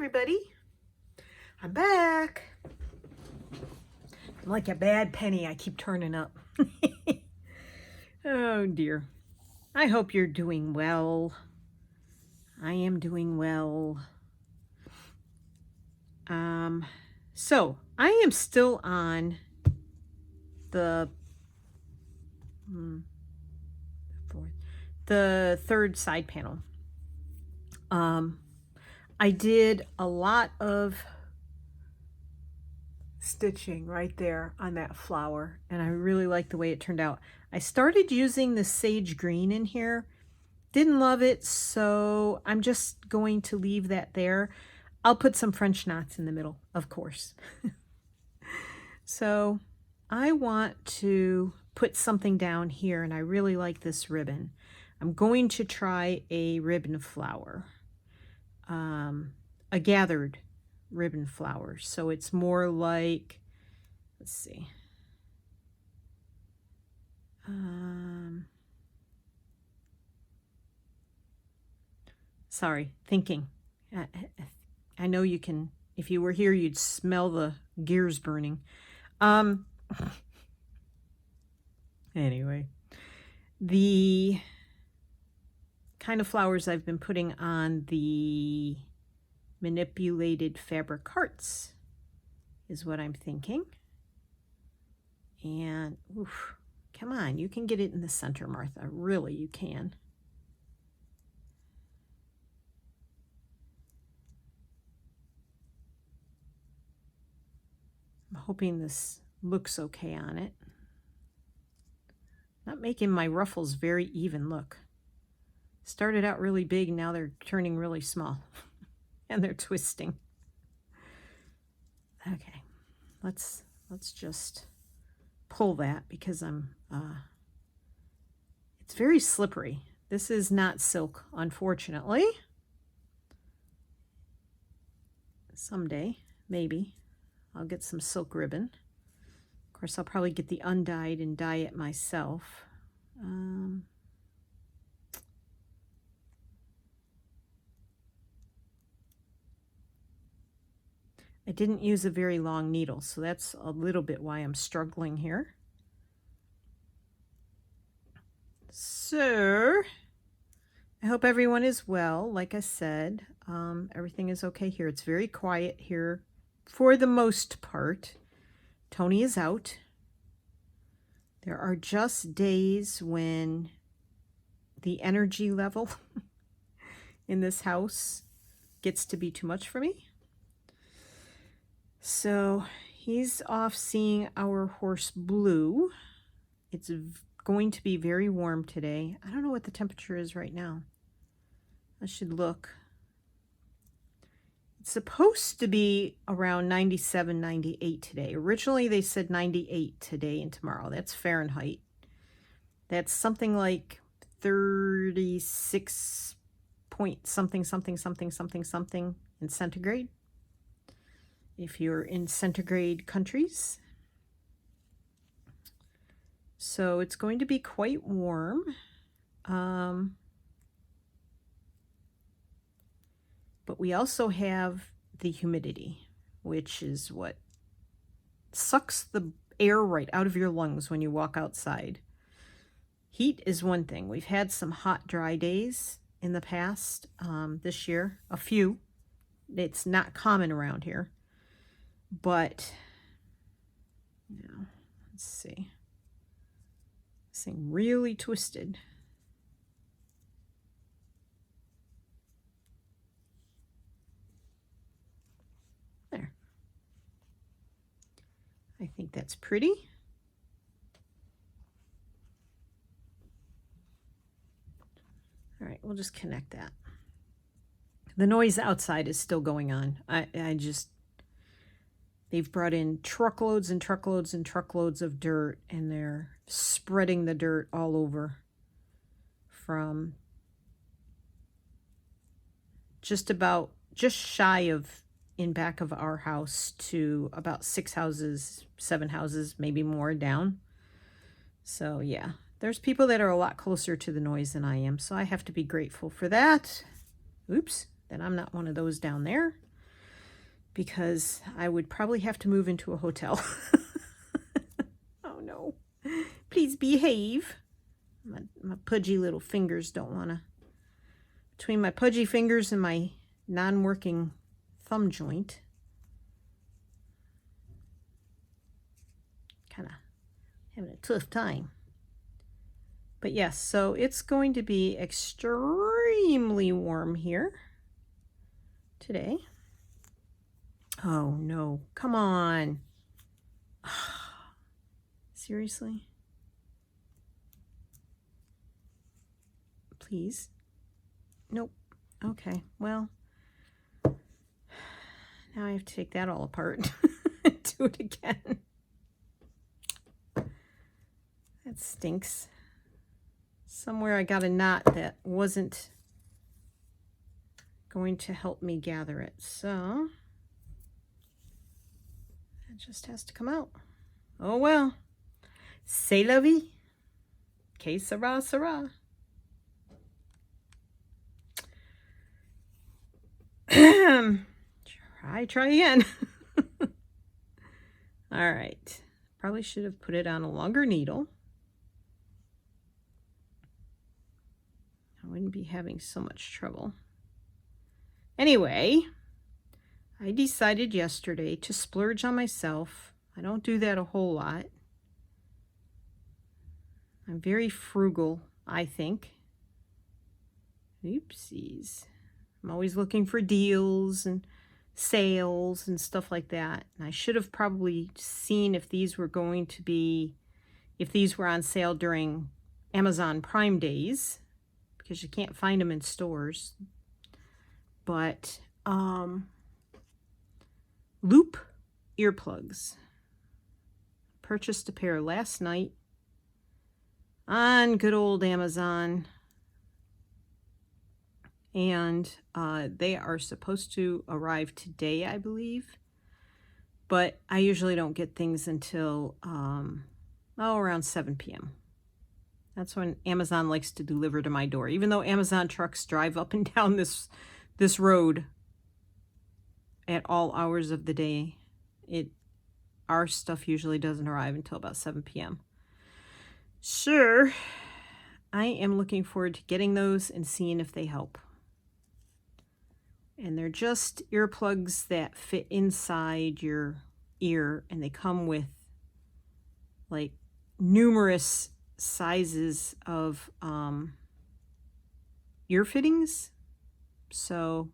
everybody. I'm back. I'm like a bad penny. I keep turning up. Oh dear. I hope you're doing well. I am doing well. So I am still on the third side panel. I did a lot of stitching right there on that flower, and I really like the way it turned out. I started using the sage green in here. Didn't love it, so I'm just going to leave that there. I'll put some French knots in the middle, of course. So I want to put something down here, and I really like this ribbon. I'm going to try a ribbon flower, a gathered ribbon flower. So it's more like, let's see. Sorry, thinking. I know you can, if you were here, you'd smell the gears burning. Anyway, the kind of flowers I've been putting on the manipulated fabric hearts is what I'm thinking. And, oof, come on, you can get it in the center, Martha. Really, you can. I'm hoping this looks okay on it. Not making my ruffles very even, look. Started out really big, now they're turning really small. And they're twisting. Okay, let's just pull that because it's very slippery. This is not silk, unfortunately. Someday, maybe, I'll get some silk ribbon. Of course, I'll probably get the undyed and dye it myself. I didn't use a very long needle, so that's a little bit why I'm struggling here. So, I hope everyone is well. Like I said, everything is okay here. It's very quiet here for the most part. Tony is out. There are just days when the energy level in this house gets to be too much for me. So he's off seeing our horse Blue. It's going to be very warm today. I don't know what the temperature is right now. I should look. It's supposed to be around 97, 98 today. Originally they said 98 today and tomorrow. That's Fahrenheit. That's something like 36 point something, something, something, something, something in centigrade. If you're in centigrade countries. So it's going to be quite warm. But we also have the humidity, which is what sucks the air right out of your lungs when you walk outside. Heat is one thing. We've had some hot, dry days in the past this year, a few. It's not common around here. But, let's see. This thing really twisted. There. I think that's pretty. All right, we'll just connect that. The noise outside is still going on. They've brought in truckloads and truckloads and truckloads of dirt, and they're spreading the dirt all over from just shy of in back of our house to about 6 houses, 7 houses, maybe more down. So yeah, there's people that are a lot closer to the noise than I am, so I have to be grateful for that. Oops, then I'm not one of those down there. because I would probably have to move into a hotel. Oh no. Please behave. My pudgy little fingers don't want to. Between my pudgy fingers and my non-working thumb joint. Kind of having a tough time. But yes, so it's going to be extremely warm here today. Oh no, come on. Seriously? Please? Nope. Okay, well, now I have to take that all apart and do it again. That stinks. Somewhere I got a knot that wasn't going to help me gather it, so it just has to come out. Oh well. C'est la vie. Que sera, sera. Try again. All right. Probably should have put it on a longer needle. I wouldn't be having so much trouble. Anyway, I decided yesterday to splurge on myself. I don't do that a whole lot. I'm very frugal, I think. Oopsies. I'm always looking for deals and sales and stuff like that. And I should have probably seen if these were going to be, if these were on sale during Amazon Prime days, because you can't find them in stores. But loop earplugs. Purchased a pair last night on good old Amazon. And they are supposed to arrive today, I believe. But I usually don't get things until around 7 p.m. That's when Amazon likes to deliver to my door. Even though Amazon trucks drive up and down this road at all hours of the day, our stuff usually doesn't arrive until about 7 p.m. Sure, I am looking forward to getting those and seeing if they help. And they're just earplugs that fit inside your ear, and they come with like numerous sizes of ear fittings. So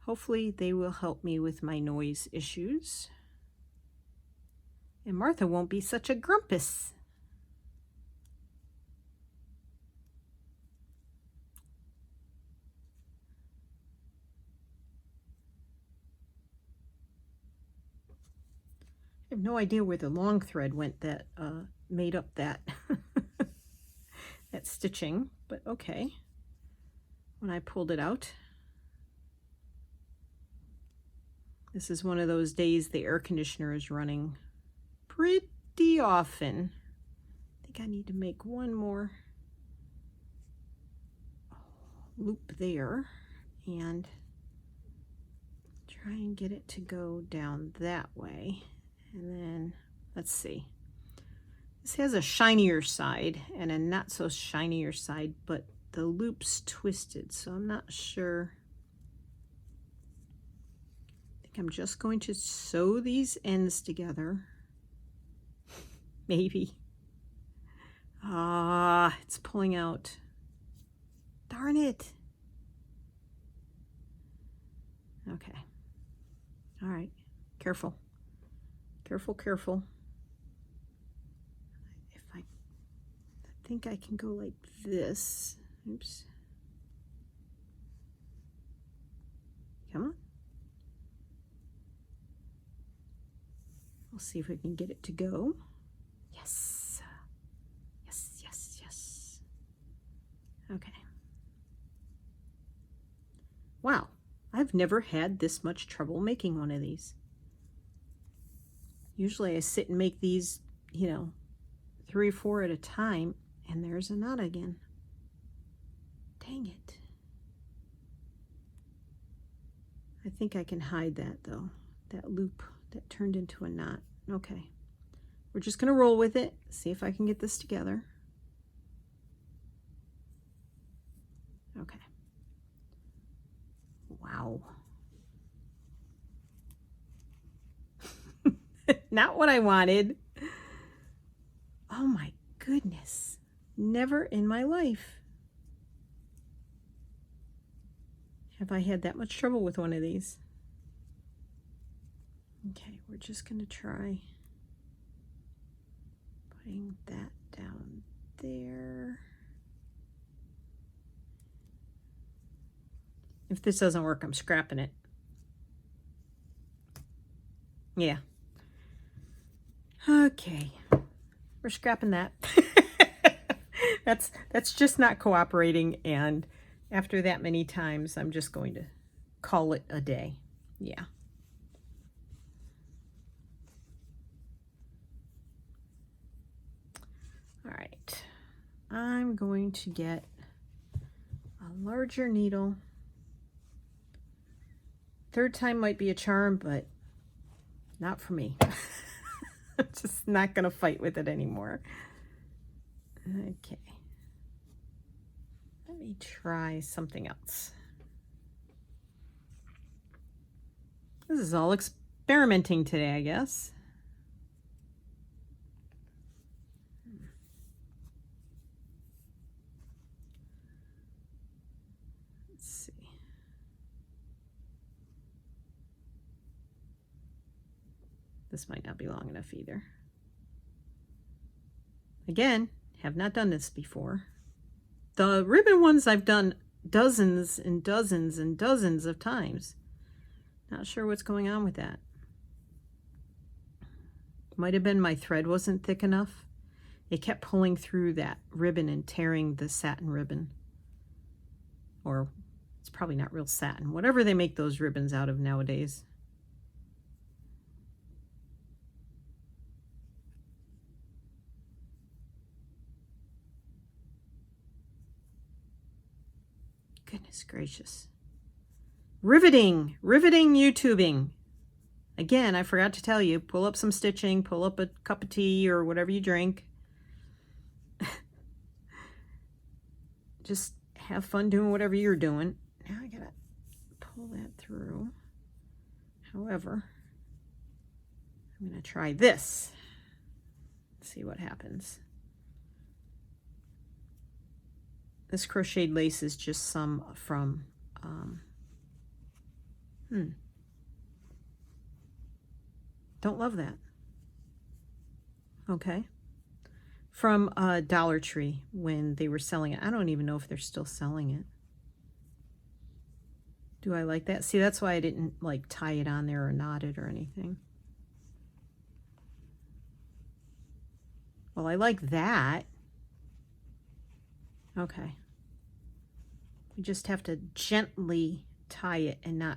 hopefully they will help me with my noise issues. And Martha won't be such a grumpus. I have no idea where the long thread went that made up that that stitching, but okay. When I pulled it out, this is one of those days the air conditioner is running pretty often. I think I need to make one more loop there and try and get it to go down that way. And then, let's see. This has a shinier side and a not so shinier side, but the loop's twisted, so I'm not sure. I think I'm just going to sew these ends together. Maybe. It's pulling out. Darn it. Okay. All right. Careful. Careful, careful. I think I can go like this. Oops. Come on. We'll see if we can get it to go. Yes. Yes, yes, yes. Okay. Wow. I've never had this much trouble making one of these. Usually I sit and make these, 3 or 4 at a time, and there's a knot again. Dang it. I think I can hide that though, that loop that turned into a knot. Okay, we're just going to roll with it, see if I can get this together. Okay. Wow. Not what I wanted. Oh my goodness. Never in my life have I had that much trouble with one of these. Okay, we're just going to try putting that down there. If this doesn't work, I'm scrapping it. Yeah. Okay. We're scrapping that. That's just not cooperating, and after that many times, I'm just going to call it a day. Yeah. All right. I'm going to get a larger needle. Third time might be a charm, but not for me. I'm just not going to fight with it anymore. Okay. Let me try something else. This is all experimenting today, I guess. Let's see. This might not be long enough either. Again, have not done this before. The ribbon ones I've done dozens and dozens and dozens of times. Not sure what's going on with that. Might have been my thread wasn't thick enough. It kept pulling through that ribbon and tearing the satin ribbon. Or it's probably not real satin. Whatever they make those ribbons out of nowadays. Goodness gracious. Riveting YouTubing. Again, I forgot to tell you, pull up some stitching, pull up a cup of tea or whatever you drink. Just have fun doing whatever you're doing. Now I gotta pull that through. However, I'm gonna try this. See what happens. This crocheted lace is just some from, don't love that. Okay. From Dollar Tree when they were selling it. I don't even know if they're still selling it. Do I like that? See, that's why I didn't like tie it on there or knot it or anything. Well, I like that. Okay. We just have to gently tie it and not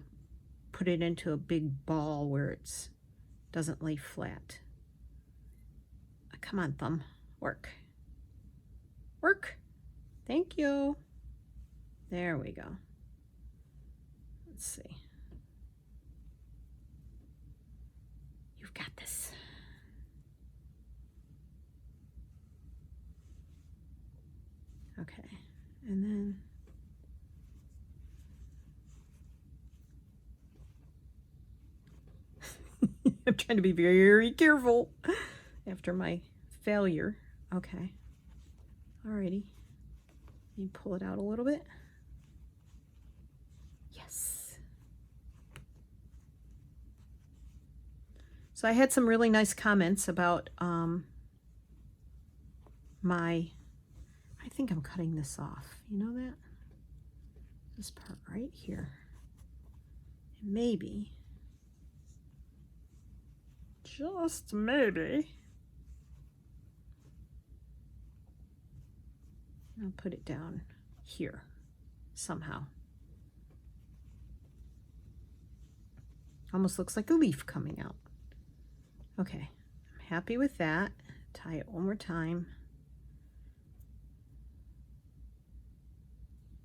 put it into a big ball where it doesn't lay flat. Come on, thumb. Work. Work. Thank you. There we go. Let's see. You've got this. Okay. And then I'm trying to be very careful after my failure. Okay. Alrighty. Let me pull it out a little bit. Yes. So I had some really nice comments about I think I'm cutting this off. You know that? This part right here. And maybe, just maybe, I'll put it down here somehow. Almost looks like a leaf coming out. Okay, I'm happy with that. Tie it one more time.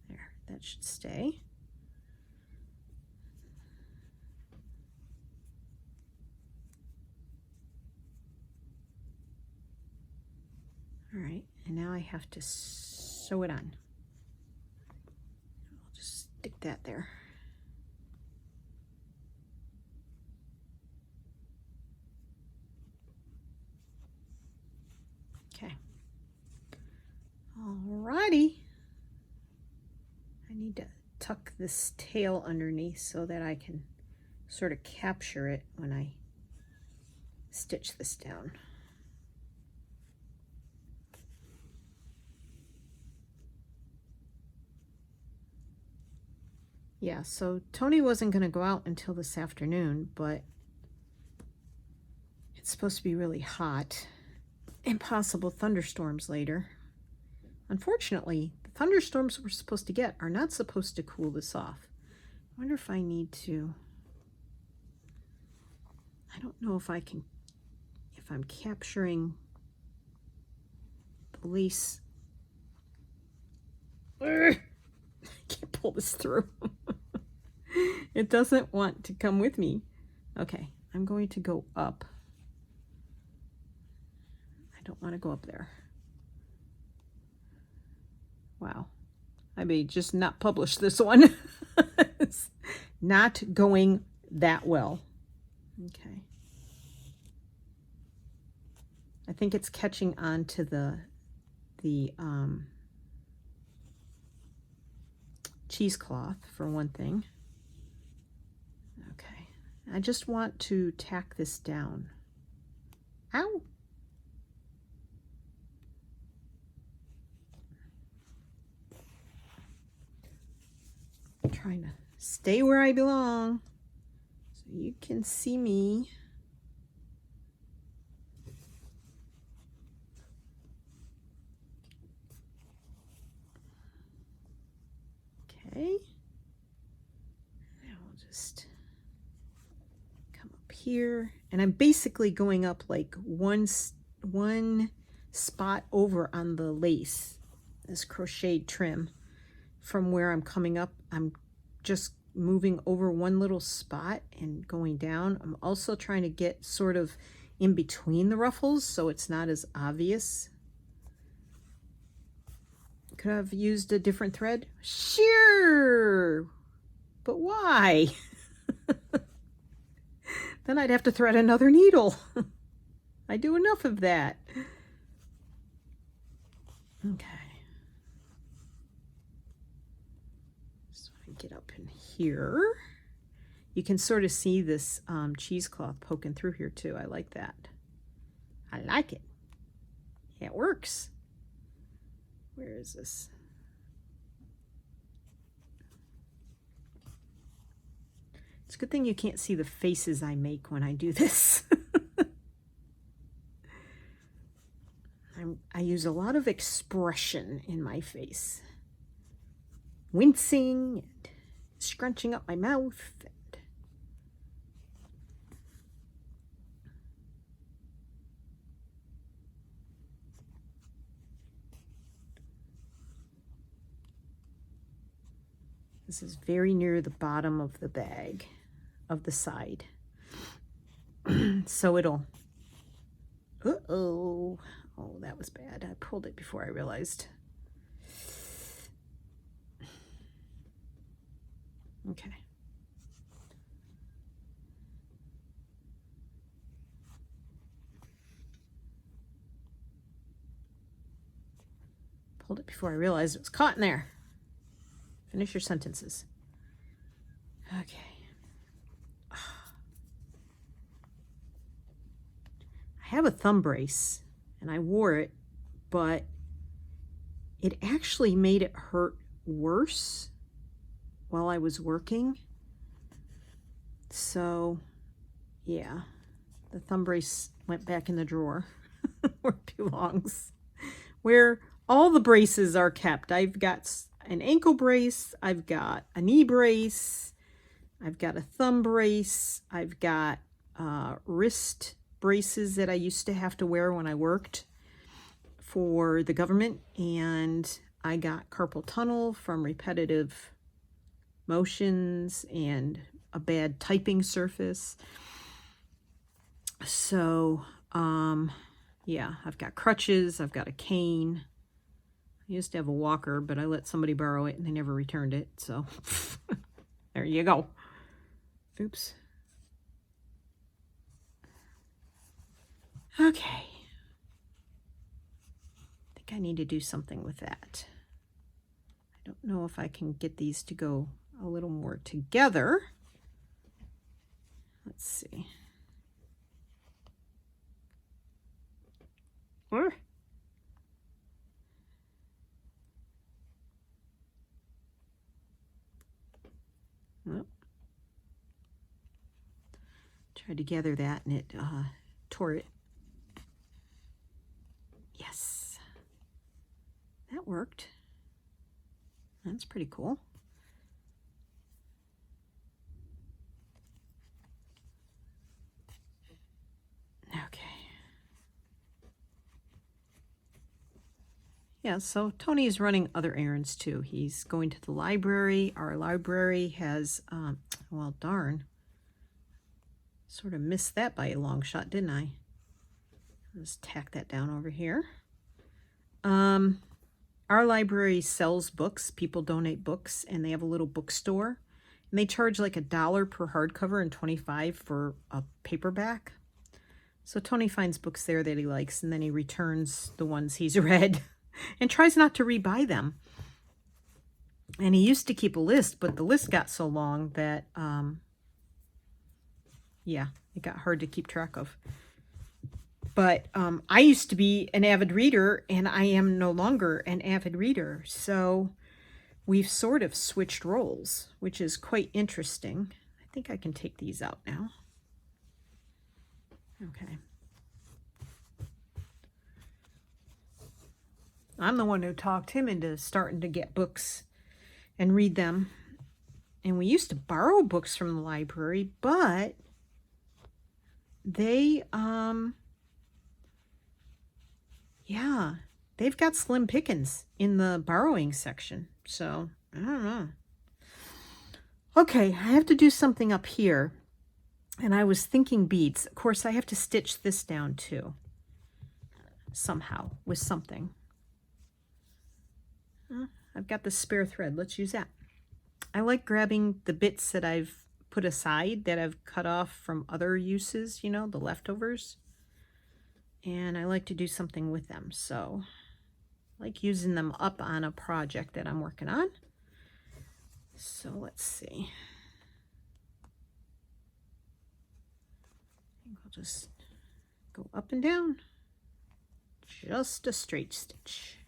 There, that should stay. And now I have to sew it on. I'll just stick that there. Okay. Alrighty. I need to tuck this tail underneath so that I can sort of capture it when I stitch this down. Yeah, so Tony wasn't going to go out until this afternoon, but it's supposed to be really hot and possible thunderstorms later. Unfortunately, the thunderstorms we're supposed to get are not supposed to cool this off. I wonder if I need to, I don't know if I can, if I'm capturing the lace. I can't pull this through. It doesn't want to come with me. Okay, I'm going to go up. I don't want to go up there. Wow. I may just not publish this one. It's not going that well. Okay. I think it's catching on to the cheesecloth for one thing. Okay. I just want to tack this down. Ow! I'm trying to stay where I belong so you can see me. Okay. Now we'll just come up here, and I'm basically going up like one spot over on the lace, this crocheted trim. From where I'm coming up, I'm just moving over one little spot and going down. I'm also trying to get sort of in between the ruffles so it's not as obvious. Could I have used a different thread? Sure, but why? Then I'd have to thread another needle. I do enough of that. Okay. So I get up in here. You can sort of see this cheesecloth poking through here too. I like that. I like it. Yeah, it works. Where is this? It's a good thing you can't see the faces I make when I do this. I use a lot of expression in my face. Wincing and scrunching up my mouth. This is very near the bottom of the bag, of the side. So it'll, uh-oh. Oh, that was bad. I pulled it before I realized. Okay. Pulled it before I realized it was caught in there. Finish your sentences. Okay. I have a thumb brace and I wore it, but it actually made it hurt worse while I was working. So yeah, the thumb brace went back in the drawer where it belongs, where all the braces are kept. I've got an ankle brace, I've got a knee brace, I've got a thumb brace, I've got wrist braces that I used to have to wear when I worked for the government, and I got carpal tunnel from repetitive motions and a bad typing surface. So yeah, I've got crutches, I've got a cane. I used to have a walker, but I let somebody borrow it and they never returned it. So there you go. Oops. Okay. I think I need to do something with that. I don't know if I can get these to go a little more together. Let's see. Nope. Tried to gather that and it tore it. Yes. That worked. That's pretty cool. Okay. Yeah, so Tony is running other errands too. He's going to the library. Our library has, well, darn. Sort of missed that by a long shot, didn't I? Let's tack that down over here. Our library sells books. People donate books, and they have a little bookstore. And they charge like $1 per hardcover and $25 for a paperback. So Tony finds books there that he likes, and then he returns the ones he's read and tries not to rebuy them. And he used to keep a list, but the list got so long that, yeah, it got hard to keep track of. But I used to be an avid reader, and I am no longer an avid reader. So we've sort of switched roles, which is quite interesting. I think I can take these out now. Okay. I'm the one who talked him into starting to get books and read them. And we used to borrow books from the library, but they, yeah, they've got slim pickings in the borrowing section. So, I don't know. Okay, I have to do something up here. And I was thinking beads. Of course, I have to stitch this down too. Somehow, with something. I've got the spare thread. Let's use that. I like grabbing the bits that I've put aside, that I've cut off from other uses, you know, the leftovers. And I like to do something with them. So I like using them up on a project that I'm working on. So let's see. I think I'll just go up and down. Just a straight stitch.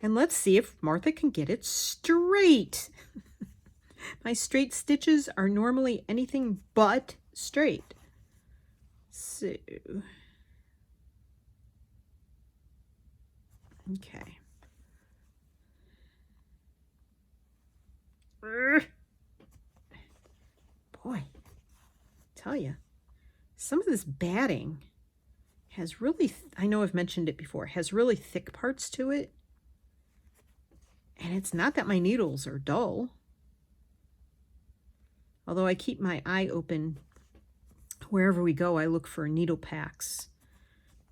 And let's see if Martha can get it straight. My straight stitches are normally anything but straight. So, okay. Boy, tell you, some of this batting has really, I know I've mentioned it before, has really thick parts to it. And it's not that my needles are dull. Although I keep my eye open wherever we go, I look for needle packs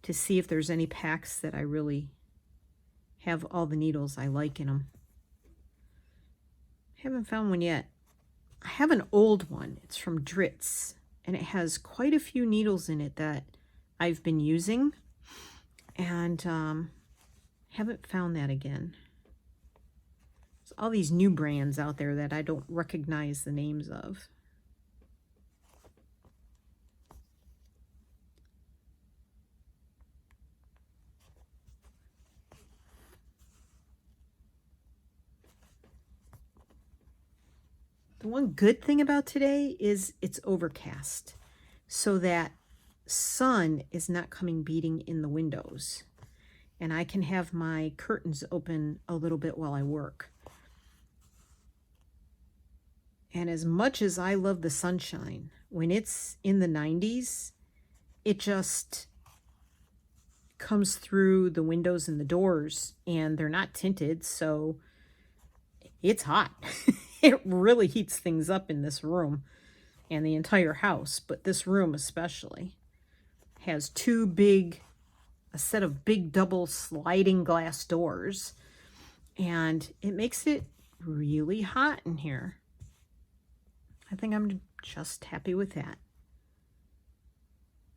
to see if there's any packs that I really have all the needles I like in them. Haven't found one yet. I have an old one. It's from Dritz, and it has quite a few needles in it that I've been using, and haven't found that again. There's all these new brands out there that I don't recognize the names of. The one good thing about today is it's overcast, so that sun is not coming beating in the windows. And I can have my curtains open a little bit while I work. And as much as I love the sunshine, when it's in the 90s, it just comes through the windows and the doors, and they're not tinted, so it's hot. It really heats things up in this room and the entire house, but this room especially has two big a set of big double sliding glass doors, and it makes it really hot in here. I think I'm just happy with that.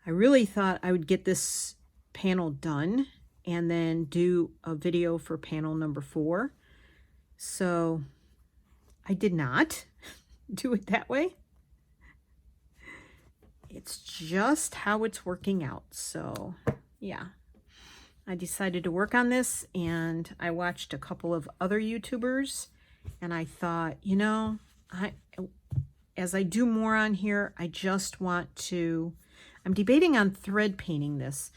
I really thought I would get this panel done and then do a video for panel number 4. So I did not do it that way. It's just how it's working out. So yeah, I decided to work on this, and I watched a couple of other YouTubers, and I thought, you know, as I do more on here, I just want to, I'm debating on thread painting this.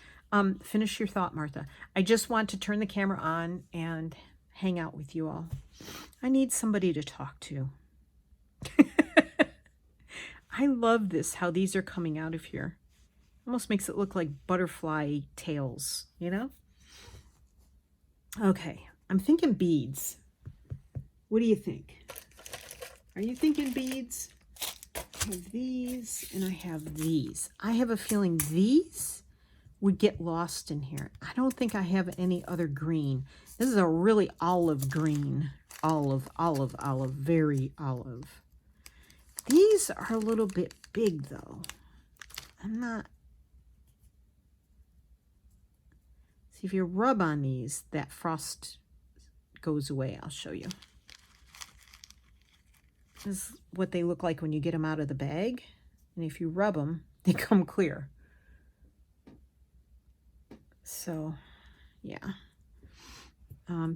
Finish your thought, Martha. I just want to turn the camera on and hang out with you all. I need somebody to talk to. I love this, how these are coming out of here. Almost makes it look like butterfly tails, you know? Okay, I'm thinking beads. What do you think? Are you thinking beads? I have these and I have these. I have a feeling these would get lost in here. I don't think I have any other green. This is a really olive green. Olive, very olive. These are a little bit big though. I'm not. See, if you rub on these, that frost goes away. I'll show you. This is what they look like when you get them out of the bag. And if you rub them, they come clear. So, yeah.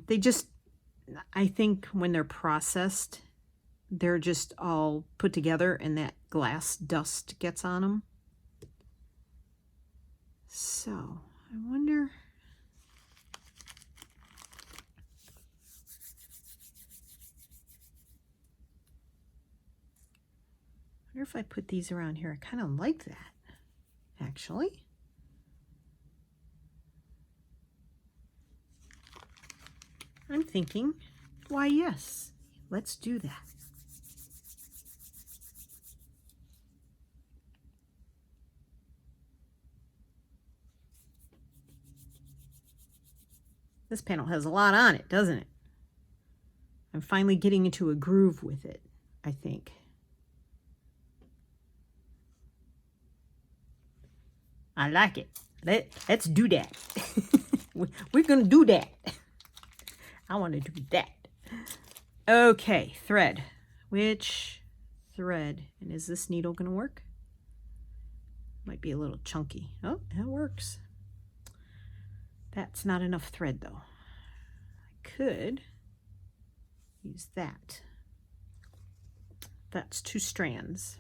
They just, I think when they're processed, they're just all put together and that glass dust gets on them. So, I wonder if I put these around here. I kind of like that, actually. I'm thinking, why yes, let's do that. This panel has a lot on it, doesn't it? I'm finally getting into a groove with it, I think. I like it. Let's do that. We're going to do that. I want to do that. Okay, thread. Which thread? And is this needle going to work? Might be a little chunky. Oh, that works. That's not enough thread though. I could use that. That's 2 strands.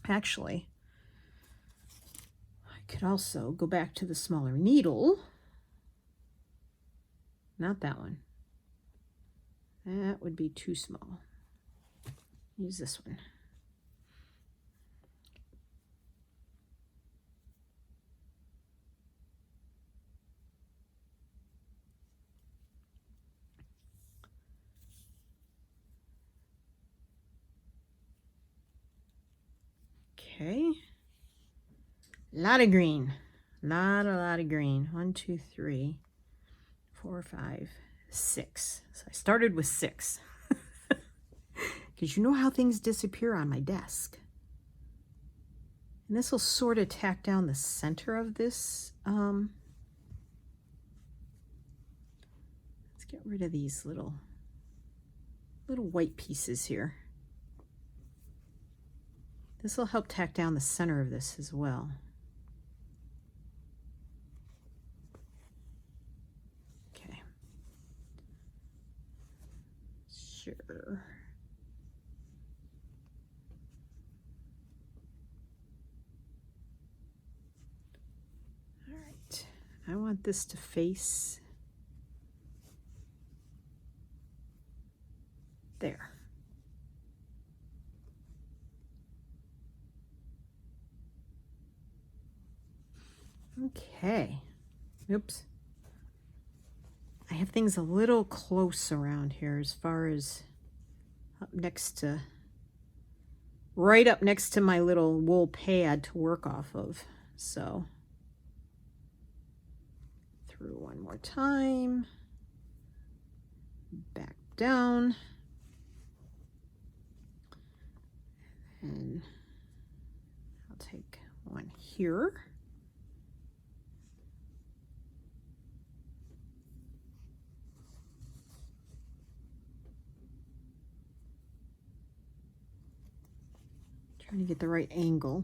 Actually, I could also go back to the smaller needle. Not that one. That would be too small. Use this one. Okay. A lot of green. A lot of green. 1, 2, 3, 4, 5, 6. So I started with 6. Because you know how things disappear on my desk. And this will sort of tack down the center of this. Let's get rid of these little white pieces here. This will help tack down the center of this as well. Okay. Sure. All right. I want this to face there. Okay. Oops. I have things a little close around here as far as up next to, right up next to my little wool pad to work off of. So through one more time. Back down. And I'll take one here. Trying to get the right angle.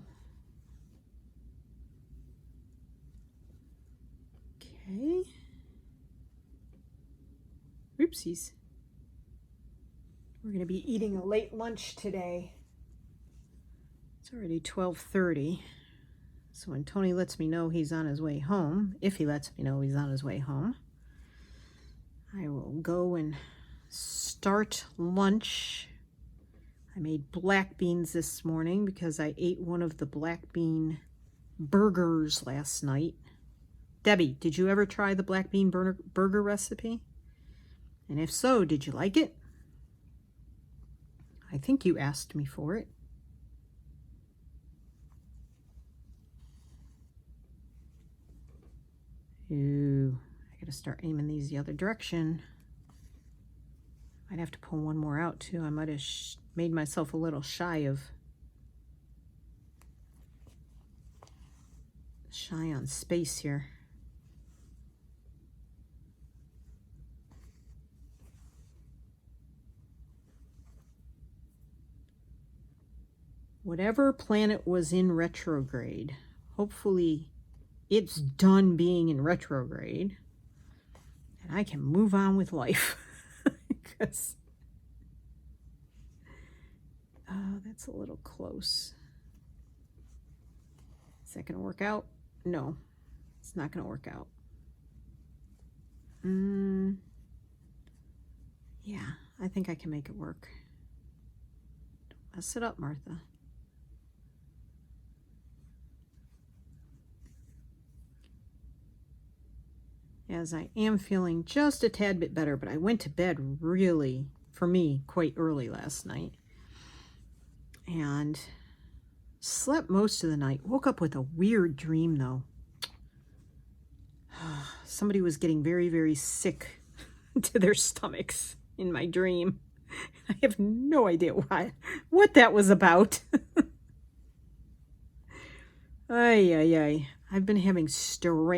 Okay. Oopsies. We're going to be eating a late lunch today. It's already 12:30. So when Tony lets me know he's on his way home, if he lets me know he's on his way home, I will go and start lunch. I made black beans this morning because I ate one of the black bean burgers last night. Debbie, did you ever try the black bean burger recipe? And if so, did you like it? I think you asked me for it. Ooh, I gotta start aiming these the other direction. I'd have to pull one more out too. I might have made myself a little shy on space here. Whatever planet was in retrograde, hopefully it's done being in retrograde and I can move on with life. Because that's a little close. Is that going to work out? No, it's not going to work out. Yeah, I think I can make it work. Don't mess it up, Martha. As I am feeling just a tad bit better, but I went to bed really, for me, quite early last night. And slept most of the night. Woke up with a weird dream, though. Somebody was getting very, very sick to their stomachs in my dream. I have no idea what that was about. Ay, ay, ay. I've been having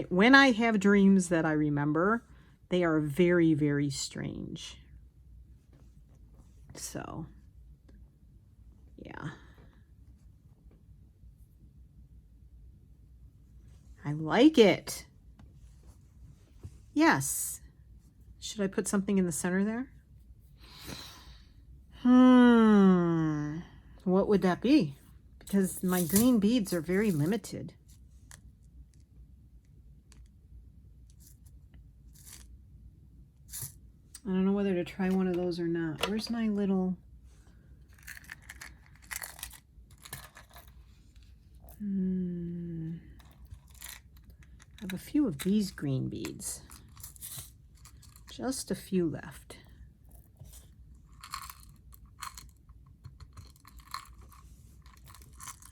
when I have dreams that I remember, they are very, very strange. So, yeah. I like it. Yes. Should I put something in the center there? What would that be? Because my green beads are very limited. I don't know whether to try one of those or not. Where's my little... I have a few of these green beads. Just a few left.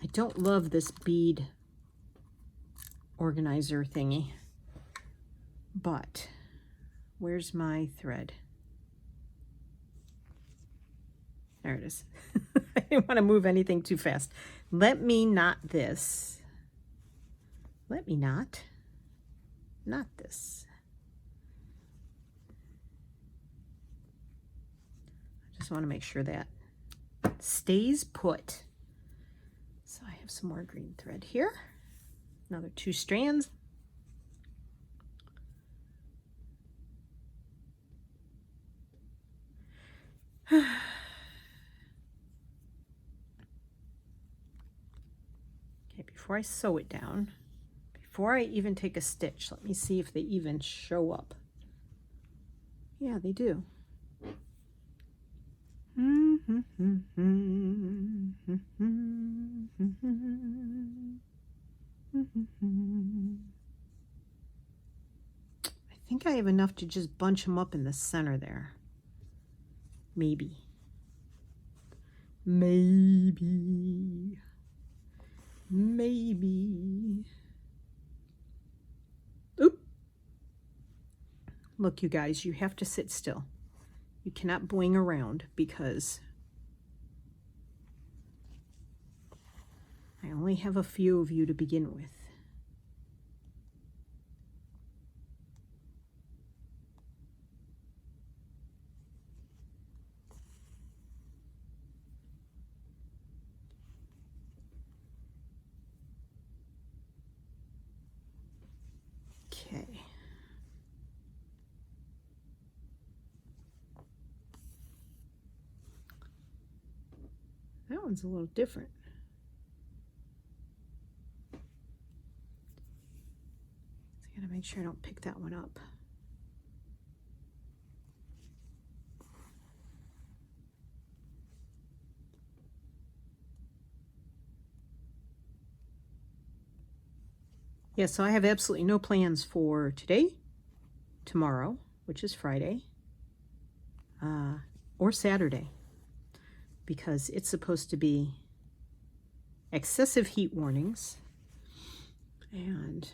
I don't love this bead organizer thingy, but where's my thread? There it is. I didn't want to move anything too fast. Let me knot this. Let me knot this. I just want to make sure that stays put. So I have some more green thread here. Another 2 strands. Okay, before I sew it down, before I even take a stitch, let me see if they even show up. Yeah, they do. I think I have enough to just bunch them up in the center there. Maybe. Maybe. Maybe. Oop. Look, you guys, you have to sit still. You cannot boing around because I only have a few of you to begin with. Okay. That one's a little different. I gotta make sure I don't pick that one up. Yeah, so I have absolutely no plans for today, tomorrow, which is Friday, or Saturday, because it's supposed to be excessive heat warnings, and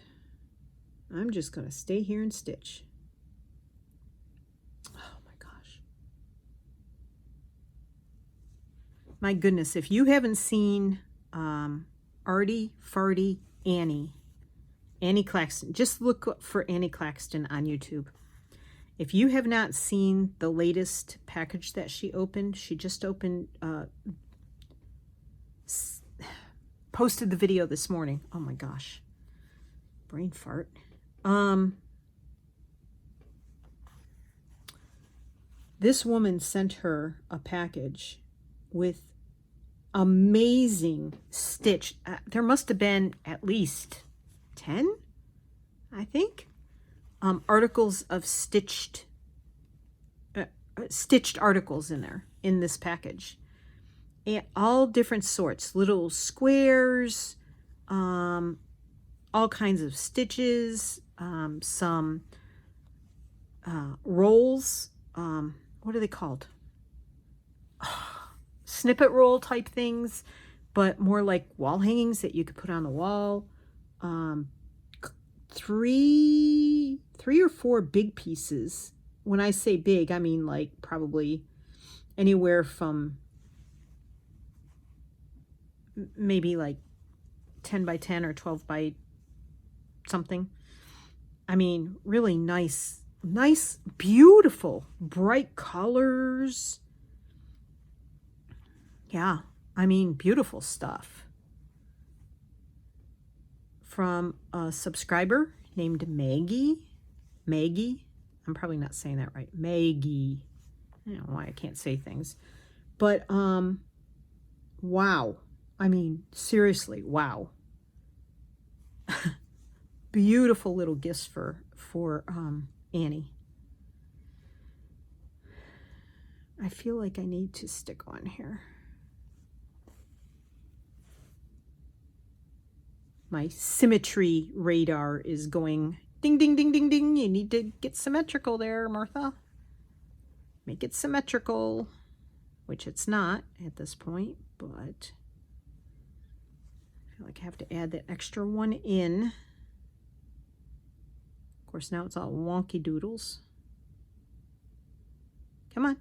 I'm just going to stay here and stitch. Oh my gosh. My goodness, if you haven't seen Artie Farty Annie Claxton, just look up for Annie Claxton on YouTube. If you have not seen the latest package that she opened, she just opened, posted the video this morning. Oh my gosh. Brain fart. This woman sent her a package with amazing stitch. There must have been at least 10, I think, articles of stitched articles in there, in this package. And all different sorts, little squares, all kinds of stitches, some rolls, what are they called? Snippet roll type things, but more like wall hangings that you could put on the wall. Three or four big pieces. When I say big, I mean like probably anywhere from maybe like 10 by 10 or 12 by something. I mean, really nice, beautiful, bright colors. Yeah, I mean, beautiful stuff. From a subscriber named Maggie. I'm probably not saying that right. Maggie. I don't know why I can't say things. But, wow. I mean, seriously, wow. Beautiful little gifts for Annie. I feel like I need to stick on here. My symmetry radar is going ding, ding, ding, ding, ding. You need to get symmetrical there, Martha. Make it symmetrical, which it's not at this point, but I feel like I have to add that extra one in. Of course, now it's all wonky doodles. Come on.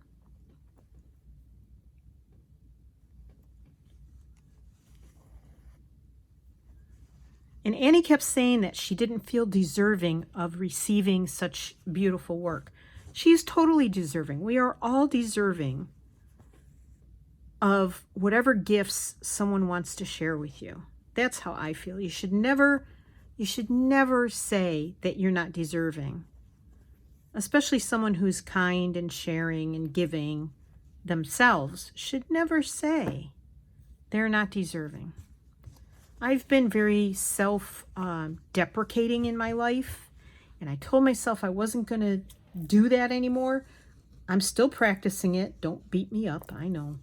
And Annie kept saying that she didn't feel deserving of receiving such beautiful work. She is totally deserving. We are all deserving of whatever gifts someone wants to share with you. That's how I feel. You should never say that you're not deserving. Especially someone who's kind and sharing and giving themselves should never say they're not deserving. I've been very self-deprecating in my life, and I told myself I wasn't going to do that anymore. I'm still practicing it. Don't beat me up, I know.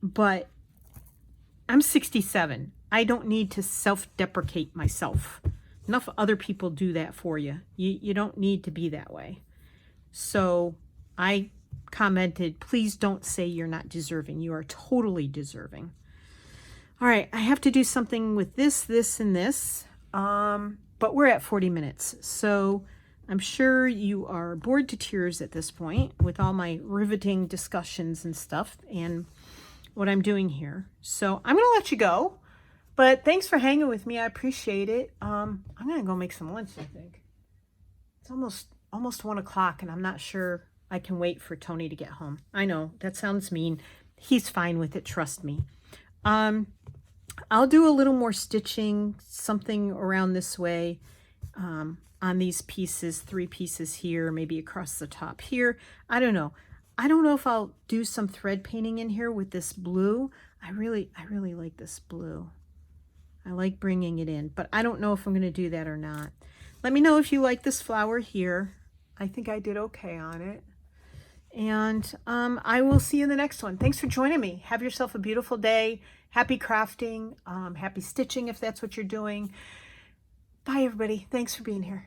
But I'm 67. I don't need to self-deprecate myself. Enough other people do that for you. You don't need to be that way. So I commented, please don't say you're not deserving. You are totally deserving. All right, I have to do something with this, and this, but we're at 40 minutes. So I'm sure you are bored to tears at this point with all my riveting discussions and stuff and what I'm doing here. So I'm going to let you go. But thanks for hanging with me. I appreciate it. I'm going to go make some lunch, I think. It's almost 1 o'clock, and I'm not sure I can wait for Tony to get home. I know, that sounds mean. He's fine with it, trust me. I'll do a little more stitching, something around this way, on these pieces, 3 pieces here, maybe across the top here. I don't know. I don't know if I'll do some thread painting in here with this blue. I really like this blue. I like bringing it in, but I don't know if I'm going to do that or not. Let me know if you like this flower here. I think I did okay on it. And I will see you in the next one. Thanks for joining me. Have yourself a beautiful day. Happy crafting, happy stitching if that's what you're doing. Bye, everybody. Thanks for being here.